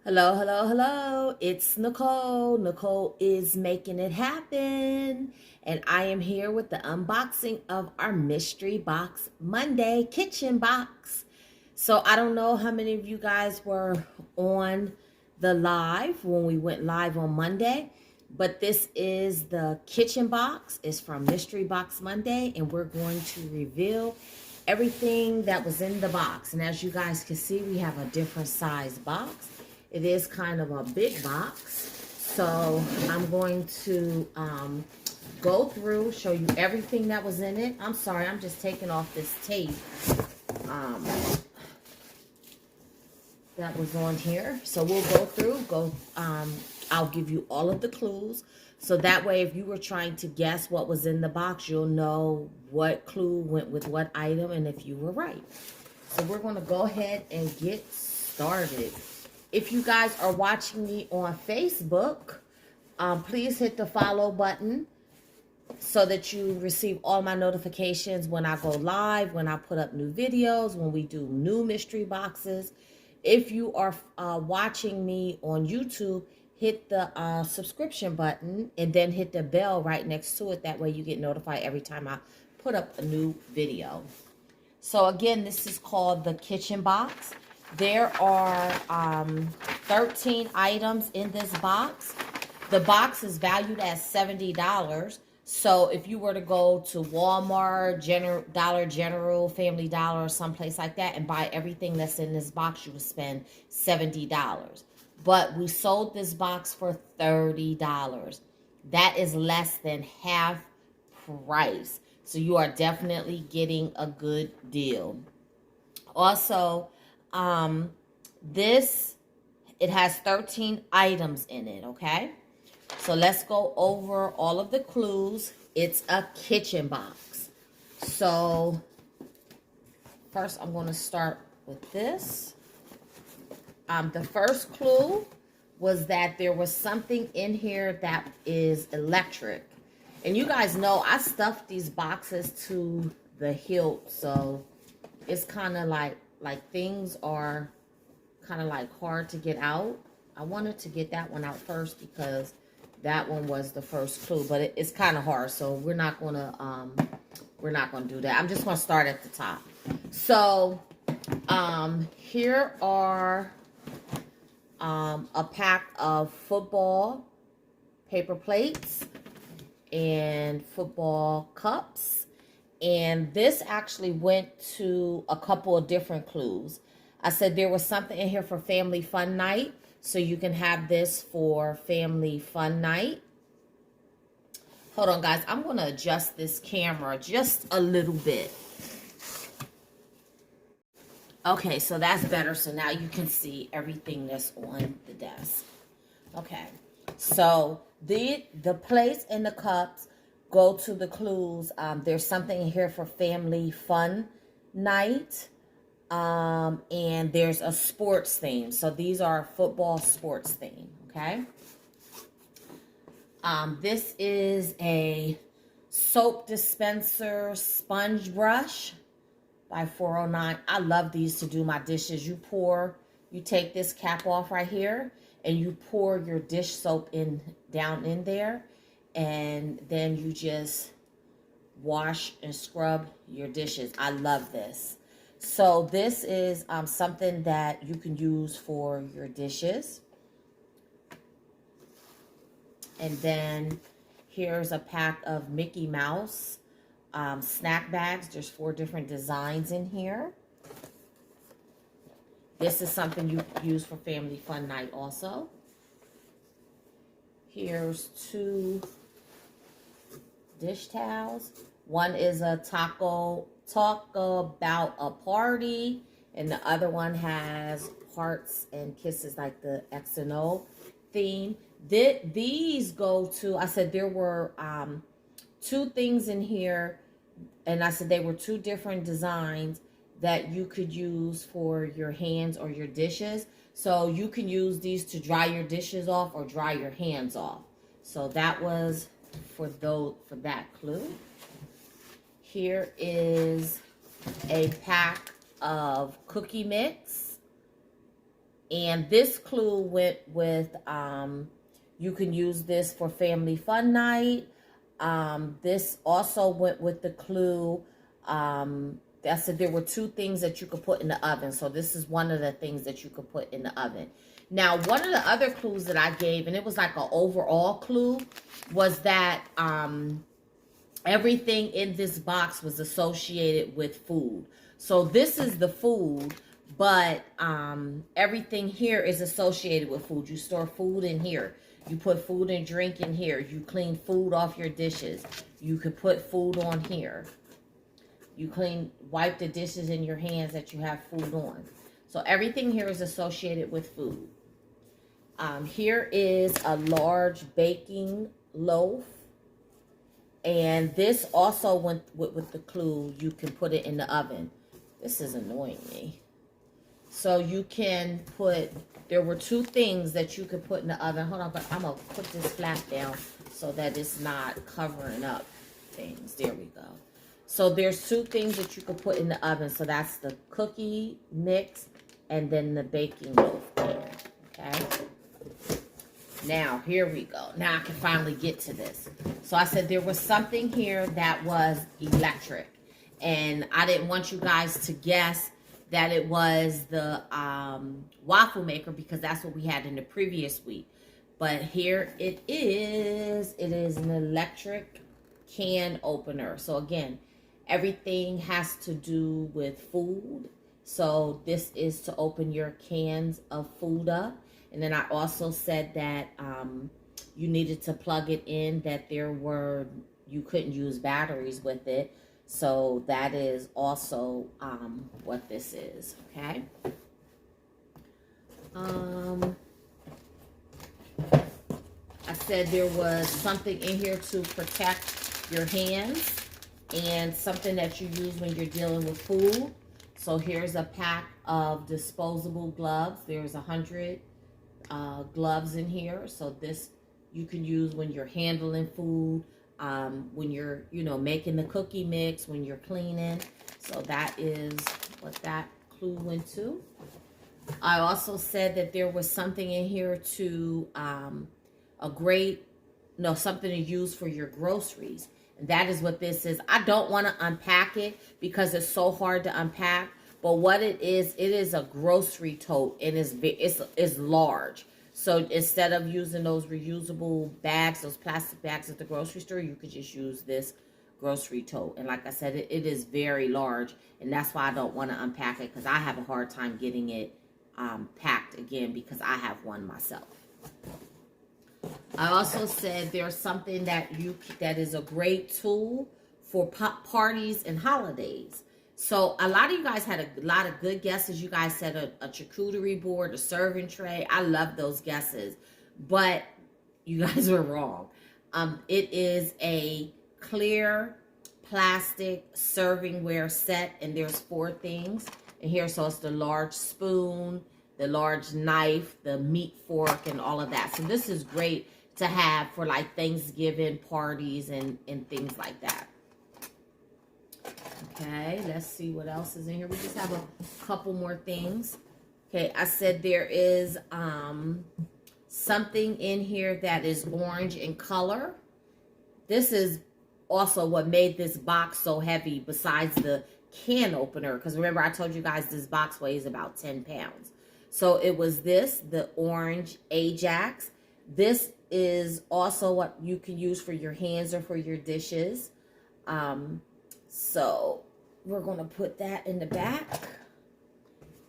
Hello, hello, hello. It's Nicole. Nicole is making it happen. And I am here with the unboxing of our Mystery Box Monday kitchen box. So I don't know how many of you guys were on the live when we went live on Monday, but this is the kitchen box. It's from Mystery Box Monday, and we're going to reveal everything that was in the box. And as you guys can see, we have a different size box. It is kind of a big box. So I'm going to go through, show you everything that was in it. I'm sorry, I'm just taking off this tape that was on here. So we'll go through, I'll give you all of the clues. So that way, if you were trying to guess what was in the box, you'll know what clue went with what item and if you were right. So we're going to go ahead and get started. If you guys are watching me on Facebook, please hit the follow button so that you receive all my notifications when I go live, when I put up new videos, when we do new mystery boxes. If you are watching me on YouTube, hit the subscription button and then hit the bell right next to it. That way you get notified every time I put up a new video. So again, this is called the kitchen box. There are 13 items in this box. The box is valued at $70. So if you were to go to Walmart, Dollar General, Family Dollar, or someplace like that and buy everything that's in this box, you would spend $70. But we sold this box for $30. That is less than half price. So you are definitely getting a good deal. Also, it has 13 items in it, okay? So let's go over all of the clues. It's a kitchen box. So first I'm going to start with this. The first clue was that there was something in here that is electric. And you guys know I stuffed these boxes to the hilt, so it's kind of like things are kind of like hard to get out. I wanted to get that one out first because that one was the first clue, but it's kind of hard, so we're not gonna do that. I'm just gonna start at the top. So here are a pack of football paper plates and football cups. And this actually went to a couple of different clues. I said there was something in here for family fun night. So you can have this for family fun night. Hold on, guys. I'm going to adjust this camera just a little bit. Okay, so that's better. So now you can see everything that's on the desk. Okay, so the plates and the cups go to the clues. There's something in here for family fun night. And there's a sports theme. So these are football sports theme, okay? This is a soap dispenser sponge brush by 409. I love these to do my dishes. You take this cap off right here and you pour your dish soap down in there, and then you just wash and scrub your dishes. I love this. So this is something that you can use for your dishes. And then here's a pack of Mickey Mouse snack bags. There's 4 different designs in here. This is something you use for family fun night also. Here's 2 dish towels. One is a talk about a party, and the other one has hearts and kisses, like the X and O theme. These go to, I said there were 2 things in here, and I said they were 2 different designs that you could use for your hands or your dishes. So you can use these to dry your dishes off or dry your hands off. So that was for that clue. Here is a pack of cookie mix. And this clue went with, you can use this for family fun night. This also went with the clue. I said there were 2 things that you could put in the oven. So this is one of the things that you could put in the oven. Now, one of the other clues that I gave, and it was like an overall clue, was that everything in this box was associated with food. So this is the food, but everything here is associated with food. You store food in here. You put food and drink in here. You clean food off your dishes. You could put food on here. You wipe the dishes in your hands that you have food on. So everything here is associated with food. Here is a large baking loaf. And this also went with the clue, you can put it in the oven. This is annoying me. So you can put, there were 2 things that you could put in the oven. Hold on, but I'm going to put this flap down so that it's not covering up things. There we go. So there's 2 things that you could put in the oven. So that's the cookie mix and then the baking loaf there. Okay. Now, here we go. Now I can finally get to this. So I said there was something here that was electric. And I didn't want you guys to guess that it was the waffle maker because that's what we had in the previous week. But here it is. It is an electric can opener. So again, everything has to do with food. So this is to open your cans of food up. And then I also said that you needed to plug it in, that you couldn't use batteries with it. So that is also what this is, okay? I said there was something in here to protect your hands and something that you use when you're dealing with food. So here's a pack of disposable gloves. There's 100 gloves in here. So this you can use when you're handling food, when you're, making the cookie mix, when you're cleaning. So that is what that clue went to. I also said that there was something in here to something to use for your groceries. And that is what this is. I don't want to unpack it because it's so hard to unpack. But what it is a grocery tote, and it's large. So instead of using those reusable bags, those plastic bags at the grocery store, you could just use this grocery tote. And like I said, it is very large, and that's why I don't want to unpack it, because I have a hard time getting it packed again because I have one myself. I also said there's something that is a great tool for parties and holidays. So a lot of you guys had a lot of good guesses. You guys said a charcuterie board, a serving tray. I love those guesses, but you guys were wrong. It is a clear plastic servingware set, and there's 4 things in here. So it's the large spoon, the large knife, the meat fork, and all of that. So this is great to have for like Thanksgiving parties and things like that. Okay, let's see what else is in here. We just have a couple more things. Okay, I said there is something in here that is orange in color. This is also what made this box so heavy besides the can opener. Because remember, I told you guys this box weighs about 10 pounds. So it was the orange Ajax. This is also what you can use for your hands or for your dishes. So we're going to put that in the back.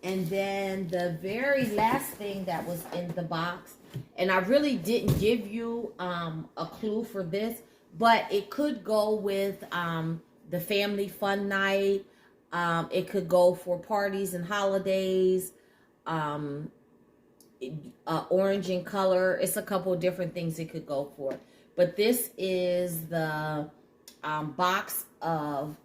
And then the very last thing that was in the box, and I really didn't give you a clue for this, but it could go with the family fun night. It could go for parties and holidays. Orange in color. It's a couple of different things it could go for. But this is the box of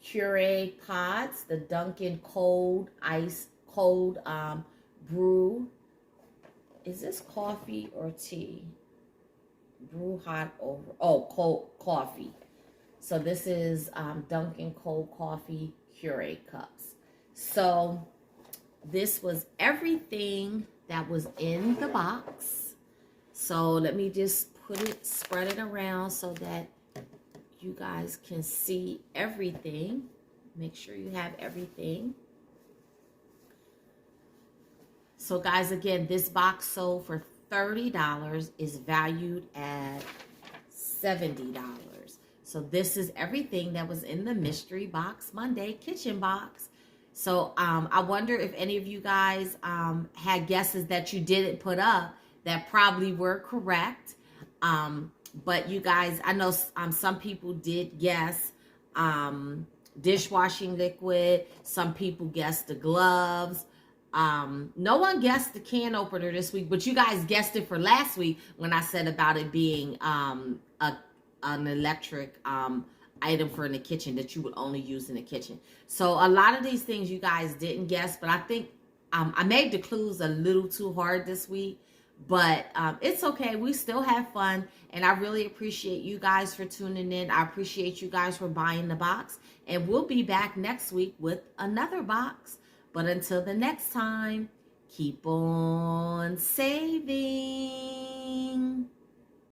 Keurig pods, the Dunkin' cold brew. Is this coffee or tea? Brew hot over. Oh, cold coffee. So this is Dunkin' cold coffee Keurig cups. So this was everything that was in the box. So let me just spread it around so that you guys can see everything. Make sure you have everything. So guys, again, this box sold for $30, is valued at $70. So this is everything that was in the Mystery Box Monday kitchen box. So I wonder if any of you guys had guesses that you didn't put up that probably were correct. But you guys, I know some people did guess dishwashing liquid. Some people guessed the gloves. No one guessed the can opener this week, but you guys guessed it for last week when I said about it being an electric item for in the kitchen that you would only use in the kitchen. So a lot of these things you guys didn't guess, but I think I made the clues a little too hard this week, but it's okay. We still have fun, and I really appreciate you guys for tuning in. I appreciate you guys for buying the box, and we'll be back next week with another box. But until the next time, keep on saving.